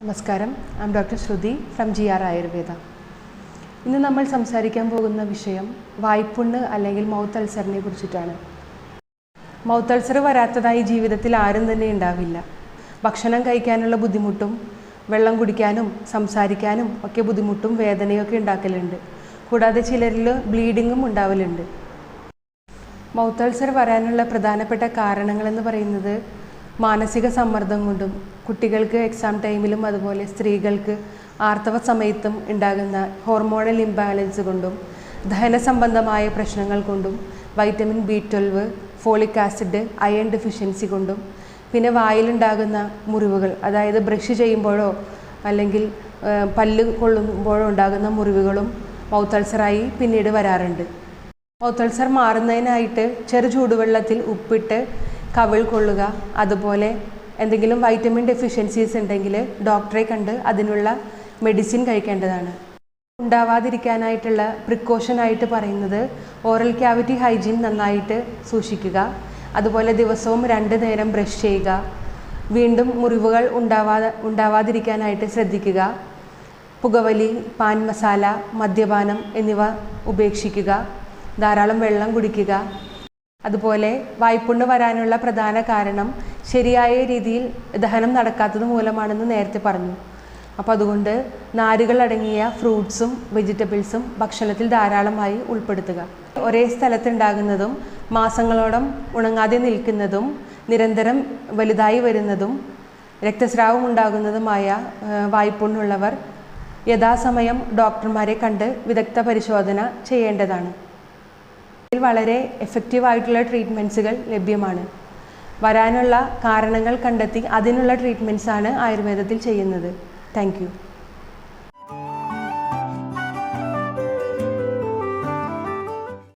നമസ്കാരം, I am doctor Shruti from GR Ayurveda. ഇന്ന് നമ്മൾ സംസാരിക്കാൻ പോകുന്ന വിഷയം വായ്പുണ്ണ് അല്ലെങ്കിൽ മൗത്ത് അൾസറിനെ കുറിച്ചിട്ടാണ്. മൗത്ത് അൾസർ വരാത്തതായി ജീവിതത്തിൽ ആരും തന്നെ ഉണ്ടാവില്ല. ഭക്ഷണം കഴിക്കാനുള്ള ബുദ്ധിമുട്ടും വെള്ളം കുടിക്കാനും സംസാരിക്കാനും ഒക്കെ ബുദ്ധിമുട്ടും വേദനയൊക്കെ ഉണ്ടാക്കലുണ്ട്. കൂടാതെ ചിലരിൽ ബ്ലീഡിങ്ങും ഉണ്ടാവലുണ്ട്. മൗത്ത് അൾസർ വരാനുള്ള പ്രധാനപ്പെട്ട കാരണങ്ങളെന്ന് പറയുന്നത് മാനസിക സമ്മർദ്ദം കൊണ്ടും കുട്ടികൾക്ക് എക്സാം ടൈമിലും അതുപോലെ സ്ത്രീകൾക്ക് ആർത്തവ സമയത്തും ഉണ്ടാകുന്ന ഹോർമോണൽ ഇംബാലൻസ് കൊണ്ടും ദഹന സംബന്ധമായ പ്രശ്നങ്ങൾ കൊണ്ടും vitamin B12, folic acid, iron deficiency കൊണ്ടും പിന്നെ വായിലുണ്ടാകുന്ന മുറിവുകൾ, അതായത് ബ്രഷ് ചെയ്യുമ്പോഴോ അല്ലെങ്കിൽ പല്ല് കൊള്ളുമ്പോഴോ ഉണ്ടാകുന്ന മുറിവുകളും മൗത്ത് അൾസറായി പിന്നീട് വരാറുണ്ട്. മൗത്ത് അൾസർ മാറുന്നതിനായിട്ട് ചെറു ചൂടുവെള്ളത്തിൽ ഉപ്പിട്ട് കവിൾ കൊള്ളുക, അതുപോലെ എന്തെങ്കിലും വൈറ്റമിൻ ഡെഫിഷ്യൻസീസ് ഉണ്ടെങ്കിൽ ഡോക്ടറെ കണ്ട് അതിനുള്ള മെഡിസിൻ കഴിക്കേണ്ടതാണ്. ഉണ്ടാവാതിരിക്കാനായിട്ടുള്ള പ്രിക്കോഷനായിട്ട് പറയുന്നത് ഓറൽ ക്യാവിറ്റി ഹൈജീൻ നന്നായിട്ട് സൂക്ഷിക്കുക, അതുപോലെ ദിവസവും 2 നേരം ബ്രഷ് ചെയ്യുക, വീണ്ടും മുറിവുകൾ ഉണ്ടാവാതിരിക്കാനായിട്ട് ശ്രദ്ധിക്കുക, പുകവലി, പാൻ മസാല, മദ്യപാനം എന്നിവ ഉപേക്ഷിക്കുക, ധാരാളം വെള്ളം കുടിക്കുക. അതുപോലെ വായ്പുണ്ണ് വരാനുള്ള പ്രധാന കാരണം ശരിയായ രീതിയിൽ ദഹനം നടക്കാത്തത് മൂലമാണെന്ന് നേരത്തെ പറഞ്ഞു. അപ്പോൾ അതുകൊണ്ട് നാരുകൾ അടങ്ങിയ ഫ്രൂട്ട്സും വെജിറ്റബിൾസും ഭക്ഷണത്തിൽ ധാരാളമായി ഉൾപ്പെടുത്തുക. ഒരേ സ്ഥലത്തുണ്ടാകുന്നതും മാസങ്ങളോളം ഉണങ്ങാതെ നിൽക്കുന്നതും നിരന്തരം വലുതായി വരുന്നതും രക്തസ്രാവം ഉണ്ടാകുന്നതുമായ വായ്പുണ്ണുള്ളവർ യഥാസമയം ഡോക്ടർമാരെ കണ്ട് വിദഗ്ധ പരിശോധന ചെയ്യേണ്ടതാണ്. വളരെ എഫക്റ്റീവായിട്ടുള്ള ട്രീറ്റ്മെൻറ്റ്സുകൾ ലഭ്യമാണ്. വരാനുള്ള കാരണങ്ങൾ കണ്ടെത്തി അതിനുള്ള ട്രീറ്റ്മെൻറ്റ്സാണ് ആയുർവേദത്തിൽ ചെയ്യുന്നത്. Thank you.